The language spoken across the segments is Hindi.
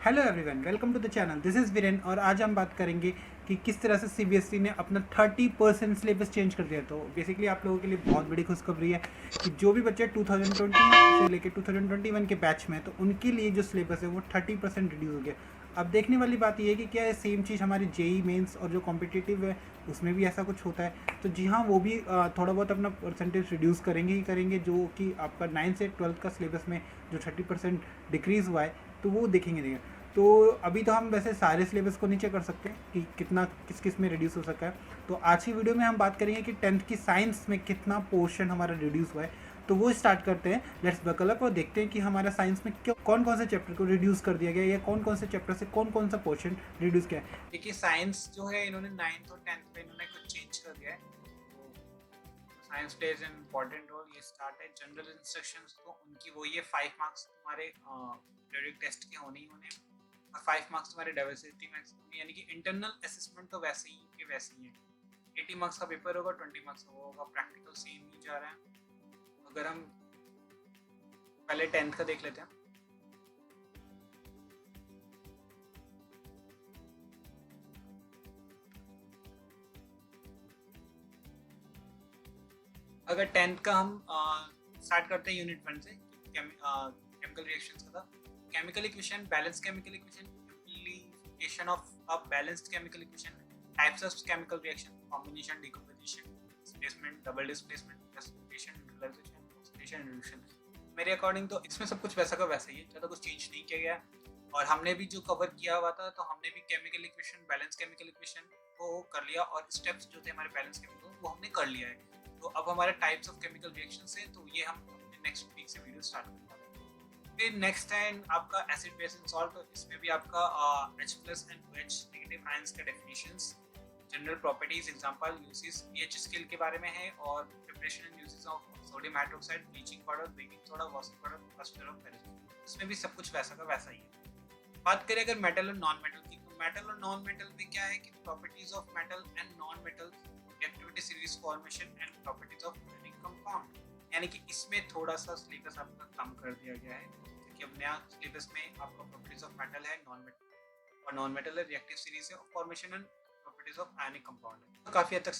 Hello everyone, welcome to the channel. This is Viren और आज हम बात करेंगे कि किस तरह से सीबीएसई ने अपना 30% सिलेबस चेंज कर दिया। तो बेसिकली आप लोगों के लिए बहुत बड़ी खुशखबरी है कि जो भी बच्चे 2020 से लेकर 2021 के बैच में, तो उनके लिए जो सिलेबस है वो 30% रिड्यूस हो गया। अब देखने वाली बात यह है कि क्या ये सेम चीज़ हमारी जेई मेंस और जो कॉम्पिटिटिव है उसमें भी ऐसा कुछ होता है। तो जी हाँ, वो भी थोड़ा बहुत अपना परसेंटेज रिड्यूस करेंगे ही करेंगे, जो कि आपका 9 से 12 का सिलेबस में जो 30% डिक्रीज़ हुआ है तो वो देखेंगे। तो अभी तो हम वैसे सारे सिलेबस को नीचे कर सकते हैं कि कितना किस किस में रिड्यूस हो सका है। तो आज की वीडियो में हम बात करेंगे कि 10th की साइंस में कितना पोर्शन हमारा रिड्यूस हुआ है। तो वो स्टार्ट करते हैं। लेट्स बकल अप और देखते हैं कि हमारा साइंस में कौन कौन से चैप्टर को रिड्यूस कर दिया गया या कौन कौन से चैप्टर से कौन कौन सा पोर्शन रिड्यूस किया है। देखिए, साइंस जो है इन्होंने 9th और 10th में इन्होंने कुछ चेंज कर दिया है। तो science plays an important role. ये स्टार्ट है जनरल इंस्ट्रक्शंस, तो उनकी वही है 5 मार्क्स तुम्हारे पीरियडिक टेस्ट के होने ही होने, और 5 मार्क्स तुम्हारे डाइवर्सिटी मैक्स होंगे। यानी कि इंटरनल असेसमेंट तो वैसे ही के वैसे ही है। 80 मार्क्स का पेपर होगा, 20 मार्क्स का वो होगा। प्रैक्टिकल सेम ही जा रहा है। अगर हम पहले 10th का देख लेते हैं। अगर 10th का हम स्टार्ट करते हैं यूनिट 1 से, केमिकल रिएक्शंस का था। Chemical equation, balance chemical equation, application of a balanced chemical equation, types of chemical reaction, combination, decomposition, displacement, double displacement, precipitation, neutralisation, oxidation, reduction. मेरे अकॉर्डिंग तो इसमें सब कुछ वैसा का वैसा ही है, ज़्यादा कुछ चेंज नहीं किया गया। और हमने भी जो कवर किया हुआ था, तो हमने भी chemical equation, balance chemical equation को कर लिया, और स्टेप्स जो थे हमारे बैलेंस केमिकल वो हमने कर लिया है। तो अब हमारे टाइप्स ऑफ केमिकल रिएक्शंस है, तो ये हम अपने नेक्स्ट वीक से वीडियो स्टार्ट करने वाले हैं। फिर नेक्स्ट है आपका एसिड बेस एंड सॉल्ट। तो इसमें भी आपका H+ and OH negative ions का definitions, general properties, example, uses, pH scale के बारे में है, और preparation and uses of sodium hydroxide, bleaching powder, baking soda, washing powder, cluster of paraffin. इसमें भी सब कुछ वैसा का वैसा ही है। बात करें अगर मेटल और नॉन मेटल की, तो मेटल और नॉन मेटल में क्या है कि properties of metal and non metal, reactivity series formation and properties of organic compound. यानी कि इसमें थोड़ा सा सिलेबस आपका कम कर दिया गया है, क्योंकि अब नया सिलेबस में आपका प्रॉपर्टीज ऑफ मेटल है, नॉन मेटल और नॉन मेटल है, रिएक्टिव सीरीज है, और formation and properties of ionic compound है। तो काफी हद तक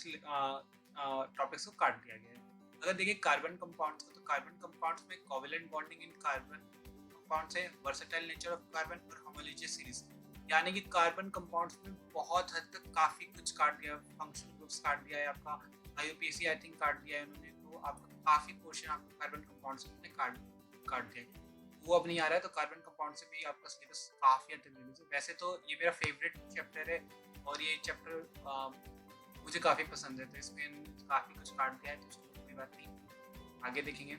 टॉपिक्स को काट दिया गया है। अगर देखिए कार्बन कंपाउंड्स को, तो कार्बन कंपाउंड्स में covalent bonding in carbon compounds है, वर्सेटाइल नेचर ऑफ कार्बन और होमोलोजियस सीरीज। यानी कि कार्बन कंपाउंड्स में बहुत हद तक काफी कुछ काट दिया, फंक्शनल ग्रुप्स काट दिया है आपका, IUPAC आई थिंक काट दिया है उन्होंने। तो आपका काफी पोर्शन आपका कार्बन कंपाउंड से उन्होंने काट दिया है, वो अब नहीं आ रहा है। तो कार्बन कंपाउंड से भी आपका सिलेबस काफी हद तक रिलीज है। वैसे तो ये मेरा फेवरेट चैप्टर है, और ये चैप्टर मुझे काफी पसंद है, तो इसमें काफी कुछ काट दिया है, तो चलो कोई बात नहीं, आगे देखेंगे।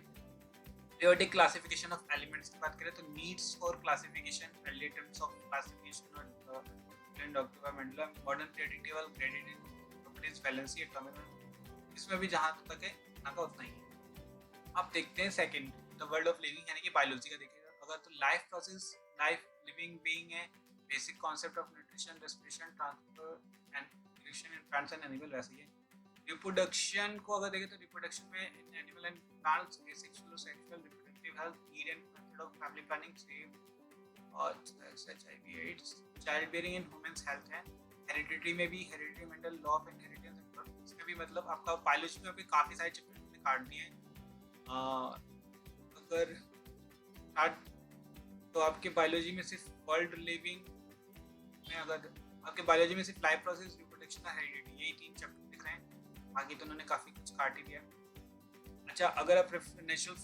periodic classification of elements की बात करें, तो needs for classification, relatives of classification और different octava mandala, modern periodic table, gradient properties, valency, atomic, इसमें भी जहाँ तक है यहाँ का उतना ही है। अब देखते हैं second, the world of living, यानी कि बायोलॉजी का देखिएगा अगर, तो life process, life living being है, basic concept of nutrition, respiration, transfer and nutrition in plants and animal, वैसे ही है। रिप्रोडक्शन को अगर देखें, तो रिप्रोडक्शन में animal and plants, sexual reproductive health, need and method of family planning, save और HIV AIDS, child bearing in humans health है। हेरिडिटी में भी heredity, Mendel law of inheritance, इसमें भी मतलब आपका बायोलॉजी में भी काफी सारे चैप्टर काट दिए हैं। अगर तो आपके बायोलॉजी में सिर्फ वर्ल्ड लिविंग में, अगर आपके बायोलॉजी में सिर्फ लाइफ प्रोसेस, रिप्रोडक्शन और हेरिडिटी, यही 3 चैप्टर दिख रहे हैं। बाकी तो उन्होंने काफी कुछ काट ही दिया। अच्छा, अगर आप नेचुरल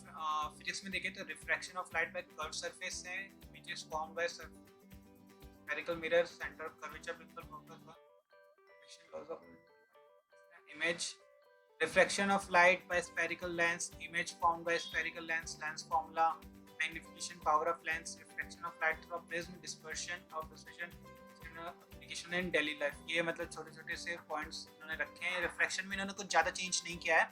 फिजिक्स में देखें, तो refraction of light by curve surface है, which is formed by spherical mirror, center of curvature, principal focus on image, refraction of light by spherical lens, image formed by spherical lens, lens formula, magnification power of lens, reflection of light through a prism, dispersion of dispersion, application in daily life। ये मतलब छोटे छोटे से पॉइंट्स इन्होंने रखे हैं। रिफ्रैक्शन में इन्होंने कुछ ज़्यादा चेंज नहीं किया है,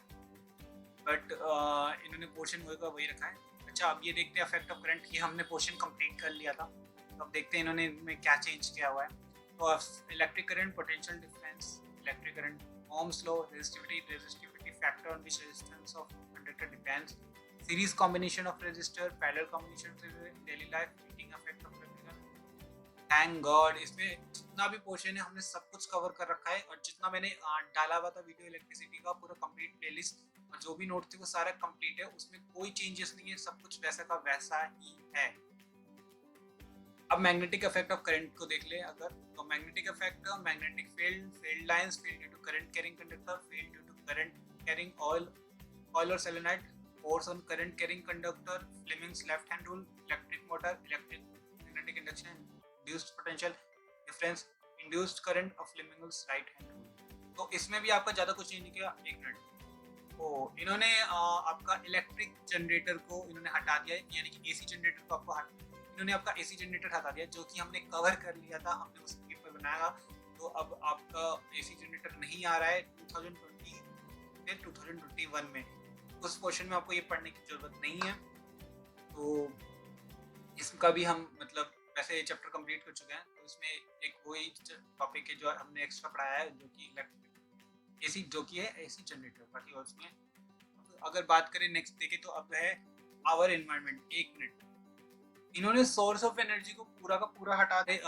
बट इन्होंने पोर्शन होगा वही रखा है। अच्छा, अब ये देखते हैं इफेक्ट ऑफ करंट, ये हमने पोर्शन कंप्लीट कर लिया था, तो अब देखते हैं इन्होंने इनमें क्या चेंज किया हुआ है। तो electric current, potential difference, electric current, Ohm's law, resistivity factor on which resistance of conductor depends, series combination of resistor, parallel combination in daily life, heating effect of electrical, thank God इसमें जितना भी पोर्शन है हमने सब कुछ कवर कर रखा है, और जितना मैंने डाला हुआ था वीडियो इलेक्ट्रिसिटी का पूरा कंप्लीट प्लेलिस्ट और जो भी नोट थे वो सारा कंप्लीट है, उसमें कोई चेंजेस नहीं है, सब कुछ वैसा का वैसा ही है। अब मैग्नेटिक इफेक्ट ऑफ करंट को देख ले अगर, तो magnetic effect magnetic field, field lines, field due to current carrying conductor, field due to current carrying oil और solenoid, force on current carrying conductor, Fleming's left hand rule, electric motor, electric magnetic induction, induced potential difference, induced current of Fleming's right hand rule. तो इसमें भी आपका ज्यादा कुछ नहीं किया। एक मिनट, तो इन्होंने आपका इलेक्ट्रिक जनरेटर को इन्होंने हटा दिया है, यानी कि एसी जनरेटर को आपको इन्होंने आपका एसी जनरेटर हटा दिया, जो कि हमने कवर कर लिया था, हमने उस पेपर बनाया। तो अब आपका एसी जनरेटर नहीं आ रहा है 2020 से 2021 में, उस पोर्शन में आपको ये पढ़ने की जरूरत नहीं है। तो इसका भी हम मतलब वैसे चैप्टर कंप्लीट कर चुके हैं, तो इसमें एक वही टॉपिक है जो हमने एक्स्ट्रा पढ़ाया है, जो कि इलेक्ट्रिक एसी जो कि है एसी जनरेटर। बाकी और उसमें अगर बात करें नेक्स्ट देखें तो अब है आवर एनवायरनमेंट। एक मिनट, इन्होंने सोर्स ऑफ एनर्जी को पूरा का पूरा हटा दे।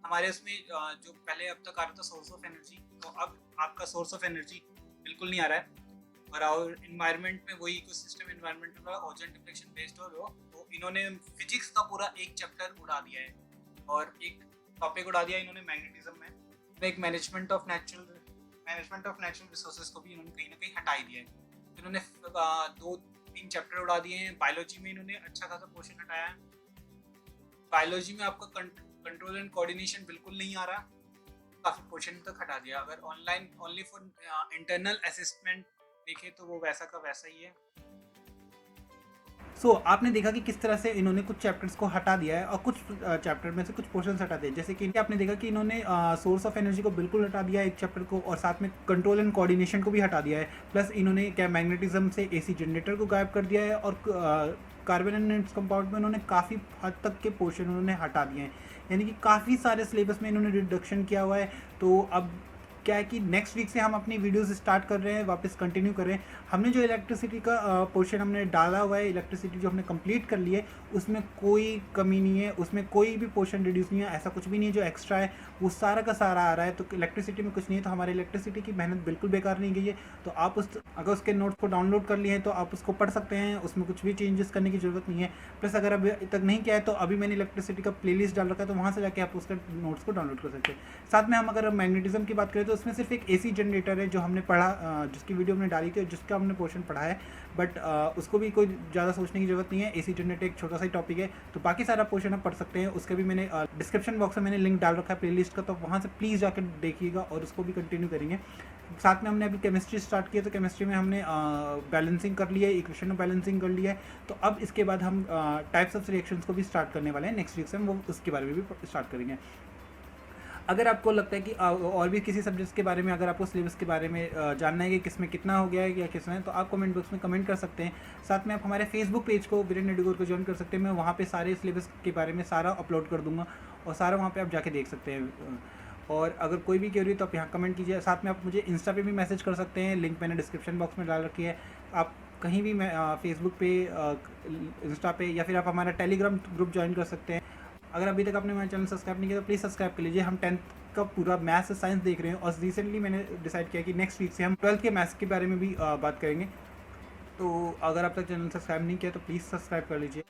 हमारे उसमें जो पहले अब तक आ रहा था सोर्स ऑफ एनर्जी, तो अब आपका सोर्स ऑफ एनर्जी बिल्कुल नहीं आ रहा है, और आवर एनवायरनमेंट में वही इकोसिस्टम एनवायरनमेंट का ओजोन डिप्लेशन बेस्ड हो, तो इन्होंने फिजिक्स का पूरा एक चैप्टर उड़ा दिया है और एक टॉपिक उड़ा दिया इन्होंने मैग्नेटिज्म में। तो एक मैनेजमेंट ऑफ नेचुरल रिसोर्सेज को भी इन्होंने कहीं ना कहीं हटा ही दिया है। इन्होंने 2-3 चैप्टर उड़ा दिए हैं। बायोलॉजी में इन्होंने अच्छा खासा पोर्शन हटाया है। बायोलॉजी में आपका कंट्रोल एंड कोऑर्डिनेशन बिल्कुल नहीं आ रहा, काफी पोर्शन तक हटा दिया। अगर online only for internal assessment देखे तो वो वैसा का वैसा ही है। आपने देखा कि किस तरह से इन्होंने कुछ चैप्टर्स को हटा दिया है और कुछ चैप्टर में से कुछ पोर्शंस हटा दिए। जैसे कि आपने देखा कि इन्होंने सोर्स ऑफ एनर्जी को बिल्कुल हटा दिया एक चैप्टर को, और साथ में कंट्रोल एंड कोऑर्डिनेशन को भी हटा दिया है। प्लस इन्होंने क्या मैग्नेटिज्म से एसी जनरेटर को गायब कर दिया है, और कार्बन एंड इट्स कंपाउंड में उन्होंने काफ़ी हद तक के पोर्शन उन्होंने हटा दिए हैं, यानी कि काफ़ी सारे सिलेबस में इन्होंने रिडक्शन किया हुआ है। तो अब क्या है कि नेक्स्ट वीक से हम अपनी वीडियोस स्टार्ट कर रहे हैं, वापस कंटिन्यू कर रहे हैं। हमने जो इलेक्ट्रिसिटी का पोर्शन हमने डाला हुआ है, इलेक्ट्रिसिटी जो हमने कंप्लीट कर ली है, उसमें कोई कमी नहीं है, उसमें कोई भी पोर्शन रिड्यूस नहीं है, ऐसा कुछ भी नहीं है जो एक्स्ट्रा है, वो सारा का सारा आ रहा है। तो इलेक्ट्रिसिटी में कुछ नहीं है, तो हमारी इलेक्ट्रिसिटी की मेहनत बिल्कुल बेकार नहीं गई है। तो आप अगर उसके नोट्स को डाउनलोड कर लिए हैं तो आप उसको पढ़ सकते हैं, उसमें कुछ भी चेंजेस करने की ज़रूरत नहीं है। प्लस अगर अभी तक नहीं किया है तो अभी मैंने इलेक्ट्रिसिटी का प्लेलिस्ट डाल रखा है, तो वहाँ से जाके आप उसका नोट्स को डाउनलोड कर सकते हैं। साथ में हम अगर मैग्नेटिज्म की बात करें तो उसमें सिर्फ एक एसी जनरेटर है जो हमने पढ़ा, जिसकी वीडियो हमने डाली थी, जिसका हमने पोर्शन पढ़ा है, बट उसको भी कोई ज़्यादा सोचने की ज़रूरत नहीं है। एसी जनरेटर एक छोटा सा टॉपिक है, तो बाकी सारा पोर्शन आप पढ़ सकते हैं। उसके भी मैंने डिस्क्रिप्शन बॉक्स में मैंने लिंक डाल रखा है प्लेलिस्ट का, तो वहाँ से प्लीज़ जाकर देखिएगा और उसको भी कंटिन्यू करेंगे। साथ में हमने अभी केमिस्ट्री स्टार्ट किया, तो केमिस्ट्री में हमने बैलेंसिंग कर लिया है, इक्वेशन ऑफ बैलेंसिंग कर लिया है। तो अब इसके बाद हम टाइप्स ऑफ रिएक्शंस को भी स्टार्ट करने वाले हैं। नेक्स्ट वीक से हम वो उसके बारे में भी स्टार्ट करेंगे। अगर आपको लगता है कि और भी किसी सब्जेक्ट्स के बारे में, अगर आपको सिलेबस के बारे में जानना है कि किसमें कितना हो गया है या किस में, तो आप कमेंट बॉक्स में कमेंट कर सकते हैं। साथ में आप हमारे फेसबुक पेज को वीरेंद्र नेडुगोर को ज्वाइन कर सकते हैं। मैं वहाँ पे सारे सिलेबस के बारे में सारा अपलोड कर दूँगा और सारा वहाँ पे आप जाके देख सकते हैं। और अगर कोई भी क्वेरी तो आप यहाँ कमेंट कीजिए। साथ में आप मुझे इंस्टा पे भी मैसेज कर सकते हैं, लिंक मैंने डिस्क्रिप्शन बॉक्स में डाल रखी है। आप कहीं भी फेसबुक पे, इंस्टा पे, या फिर आप हमारा टेलीग्राम ग्रुप ज्वाइन कर सकते हैं। अगर अभी तक आपने हमारा चैनल सब्सक्राइब नहीं किया तो प्लीज़ सब्सक्राइब कर लीजिए। हम 10th का पूरा मैथ्स से साइंस देख रहे हैं, और रिसेंटली मैंने डिसाइड किया कि नेक्स्ट वीक से हम 12th के मैथ्स के बारे में भी बात करेंगे। तो अगर आप तक चैनल सब्सक्राइब नहीं किया तो प्लीज़ सब्सक्राइब कर लीजिए।